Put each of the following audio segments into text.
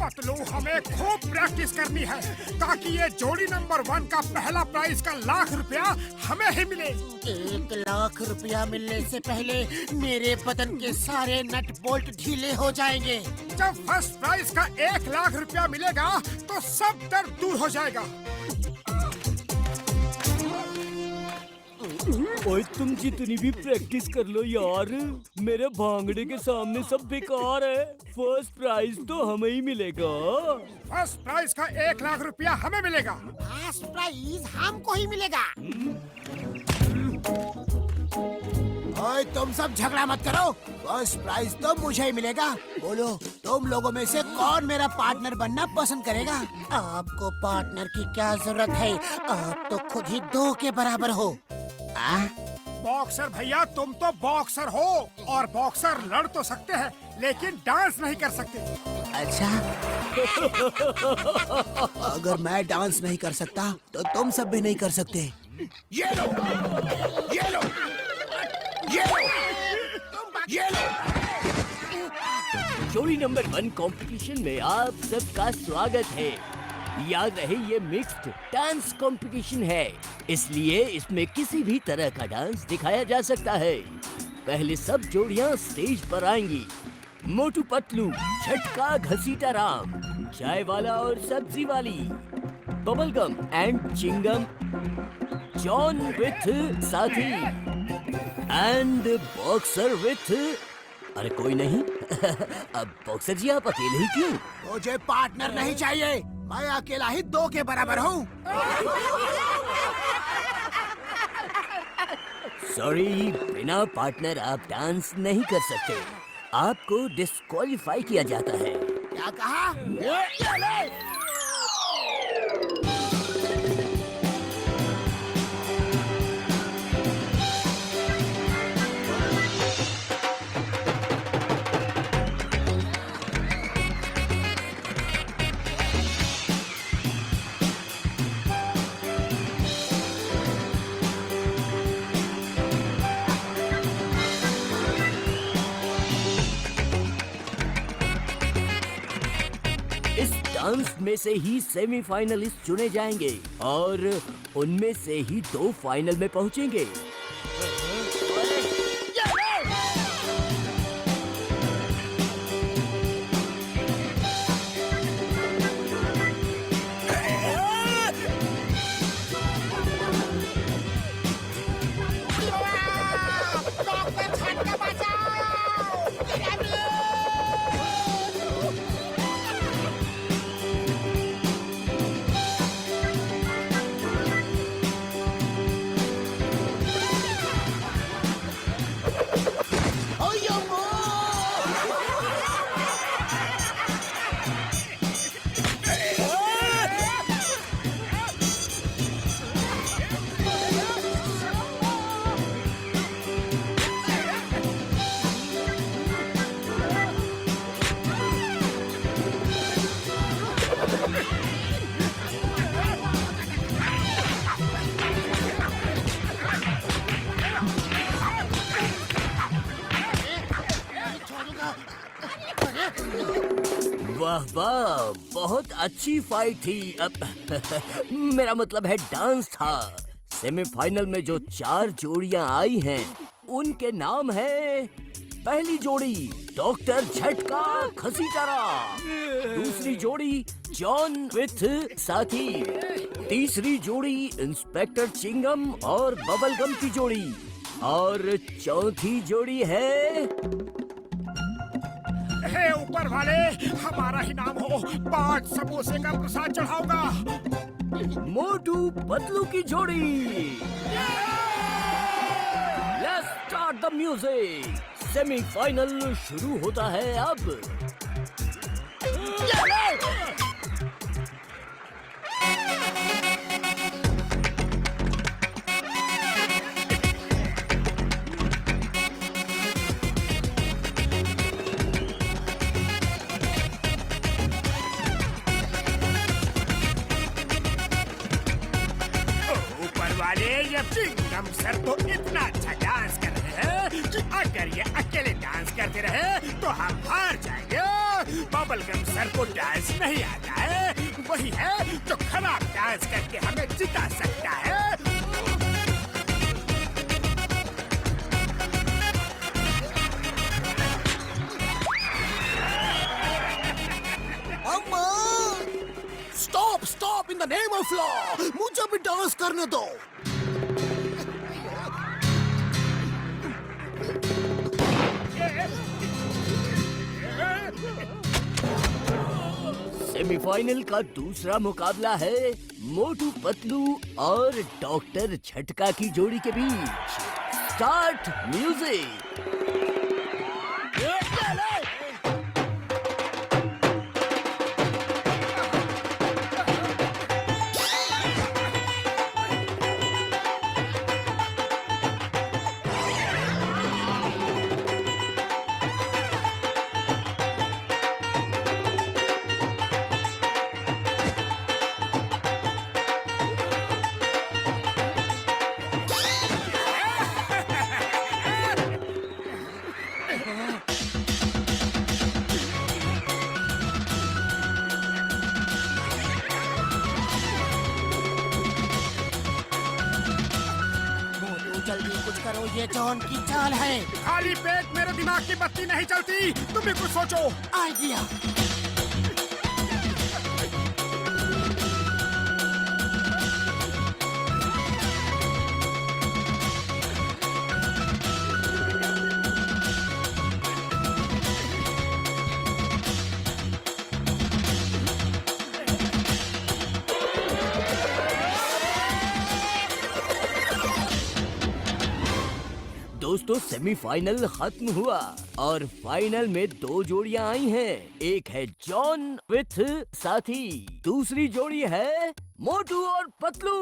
पतलू, हमें खूब प्रैक्टिस करनी है ताकि ये जोड़ी नंबर 1 का पहला प्राइज का ₹1,00,000 हमें ही मिले। 1,00,000 रुपया मिलने से पहले मेरे बदन के सारे नट बोल्ट ढीले हो जाएंगे। जब फर्स्ट प्राइज का ₹1,00,000 मिलेगा तो सब दर्द दूर हो जाएगा। ओए तुम जितनी भी प्रैक्टिस कर लो यार, मेरे भांगड़े के सामने सब बेकार है। फर्स्ट प्राइज तो हमें ही मिलेगा। फर्स्ट प्राइज का ₹1,00,000 हमें मिलेगा। फर्स्ट प्राइज हमको ही मिलेगा। ओए तुम सब झगड़ा मत करो, फर्स्ट प्राइज तो मुझे ही मिलेगा। बोलो तुम लोगों में से कौन मेरा पार्टनर बनना पसंद करेगा? आपको पार्टनर की क्या जरूरत है, आप तो खुद ही 2 के बराबर हो। बॉक्सर भैया, तुम तो बॉक्सर हो और बॉक्सर लड़ तो सकते हैं लेकिन डांस नहीं कर सकते। अच्छा अगर मैं डांस नहीं कर सकता तो तुम सब भी नहीं कर सकते। ये लो, ये लो, ये लो, ये लो। जोड़ी नंबर 1 कंपटीशन में आप सबका स्वागत है। याद रहे ये मिक्स्ड डांस कंपटीशन है, इसलिए इसमें किसी भी तरह का डांस दिखाया जा सकता है। पहले सब जोड़ियां स्टेज पर आएंगी। मोटू पतलू, झटका घसीटा राम, चाय वाला और सब्जी वाली, bubblegum and chewing gum, John with साथी एंड बॉक्सर विथ, अरे कोई नहीं अब बॉक्सर जी आप अकेले ही क्यों? मुझे पार्टनर नहीं चाहिए, मैं अकेला ही 2 के बराबर हूँ। सॉरी, बिना पार्टनर आप डांस नहीं कर सकते। आपको डिस्क्वालीफाई किया जाता है। क्या कहा? इस डांस में से ही सेमीफाइनलिस्ट चुने जाएंगे और उनमें से ही 2 फाइनल में पहुंचेंगे। वाह वाह, बहुत अच्छी फाइट थी। अब मेरा मतलब है डांस था। सेमीफाइनल में जो 4 जोड़ियां आई हैं, उनके नाम है, पहली जोड़ी डॉक्टर झटका घसीटारा, दूसरी जोड़ी जॉन विथ साथी, तीसरी जोड़ी इंस्पेक्टर चिंगम और बबलगम की जोड़ी, और चौथी जोड़ी है, हे ऊपर वाले, हमारा ही नाम हो, 5 समोसे का प्रसाद चढ़ाऊंगा। मोटू पतलू की जोड़ी। Let's start the music. Semifinal शुरू होता है अब। वाले ये चिंगम सर तो इतना अच्छा डांस कर रहे हैं कि अगर ये अकेले डांस करते रहे तो हम हार जाएंगे। बबलगम सर को डांस नहीं आता है, वही है जो खराब डांस करके हमें जिता सकता है। Stop stop in the name of law, मुझे भी डांस करने दो। सेमीफाइनल का दूसरा मुकाबला है मोटू पतलू और डॉक्टर झटका की जोड़ी के बीच। Start music. जल्दी कुछ करो, ये जॉन की चाल है। खाली पेट मेरे दिमाग की बत्ती नहीं चलती, तुम भी कुछ सोचो। आइडिया। दोस्तों सेमीफाइनल खत्म हुआ और फाइनल में दो जोड़ियां आई हैं। एक है जॉन विथ साथी, दूसरी जोड़ी है मोटू और पतलू।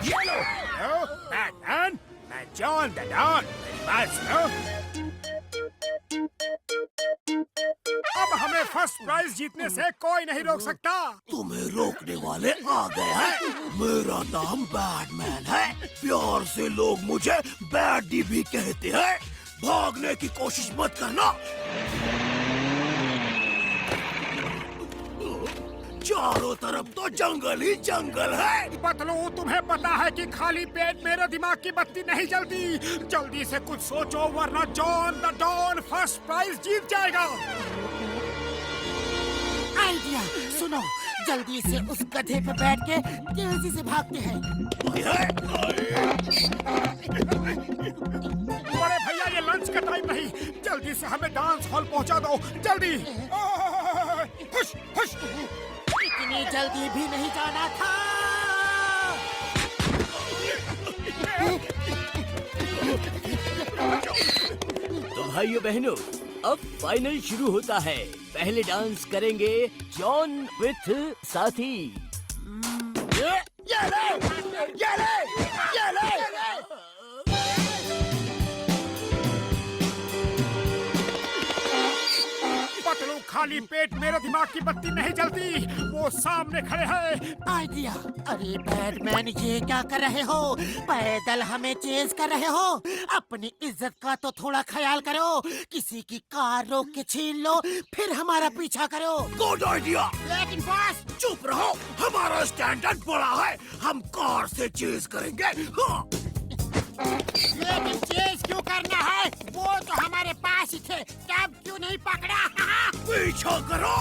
हेलो, बैटमैन, मैं जॉन द डॉन, मेरी बात सुनो। अब हमें फर्स्ट प्राइज जीतने से कोई नहीं रोक सकता। तुम्हें रोकने वाले आ गए हैं। मेरा नाम बैटमैन है, प्यार से लोग मुझे बैडी भी कहते हैं। भागने की कोशिश मत करना। चारों तरफ तो जंगल ही जंगल है। पतलू, तुम्हें पता है कि खाली पेट मेरे दिमाग की बत्ती नहीं जलती। जल्दी से कुछ सोचो वरना John the don first prize जीत जाएगा। आइडिया सुनो, जल्दी से उस गधे पे बैठ के तेजी से भागते हैं। बड़े भैया, ये लंच का टाइम नहीं, जल्दी से हमें डांस हॉल पहुंचा दो, जल्दी। खुश खुश। इतनी जल्दी भी नहीं जाना था। तो भाइयों बहनों, अब फाइनल शुरू होता है। पहले डांस करेंगे जॉन विथ साथी। ये ले, ये ले, ये ले। पतलू, खाली पेट मेरे दिमाग की बत्ती नहीं जलती, वो सामने खड़े हैं। आइडिया। अरे बैटमैन, ये क्या कर रहे हो? पैदल हमें चेज कर रहे हो? अपनी इज्जत का तो थोड़ा ख्याल करो। किसी की कार रोक के छीन लो, फिर हमारा पीछा करो। Good idea. लेकिन बॉस, चुप रहो, हमारा स्टैंडर्ड बड़ा है, हम कार से चेज करेंगे। हाँ। लेकिन चेज क्यों करना है? वो तो हमारे पास ही थे, तब क्यों नहीं पकड़ा? पीछा करो।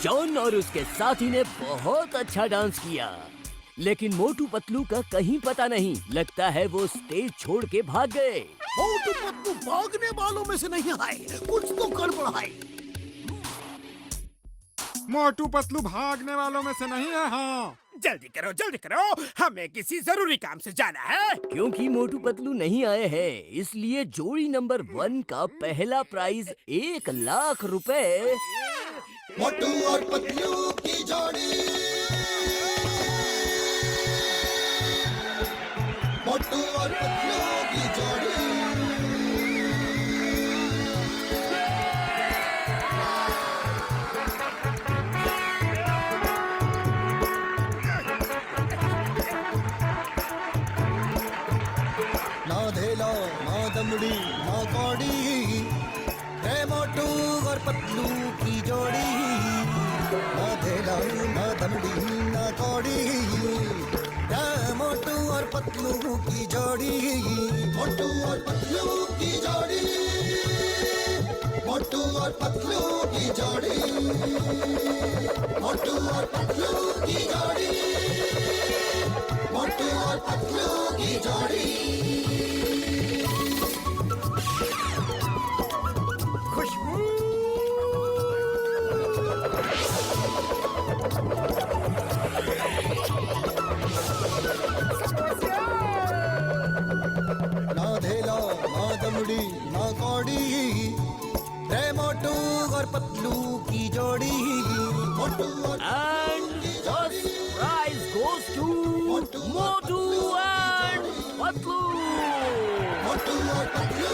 जॉन और उसके साथी ने बहुत अच्छा डांस किया, लेकिन मोटू पतलू का कहीं पता नहीं। लगता है वो स्टेज छोड़ के भाग गए। मोटू पतलू भागने वालों में से नहीं आए, कुछ तो गड़बड़ है। मोटू पतलू भागने वालों में से नहीं है। हाँ, जल्दी करो, हमें किसी जरूरी काम से जाना है। क्योंकि मोटू पतलू नहीं आए हैं, इसलिए जोड़ी नंबर 1 का पहला प्राइज 1,00,000 रुपए मोटू और पतलू की जोड़ी। मोटू और पतलू की जोड़ी। धेला ना दमड़ी ना कौड़ी, रे मोटू और पतलू की जोड़ी। ना धेला ना दमड़ी ना कौड़ी, रे मोटू और पतलू की जोड़ी। मोटू और पतलू की जोड़ी, मोटू और पतलू की जोड़ी, मोटू और पतलू की जोड़ी, मोटू और पतलू की जोड़ी। खुशबू ना धेला ना दमड़ी ना कौड़ी, रे मोटू और पतलू की जोड़ी। मोटू और And first prize goes to Motu and Patlu. मोटू और पतलू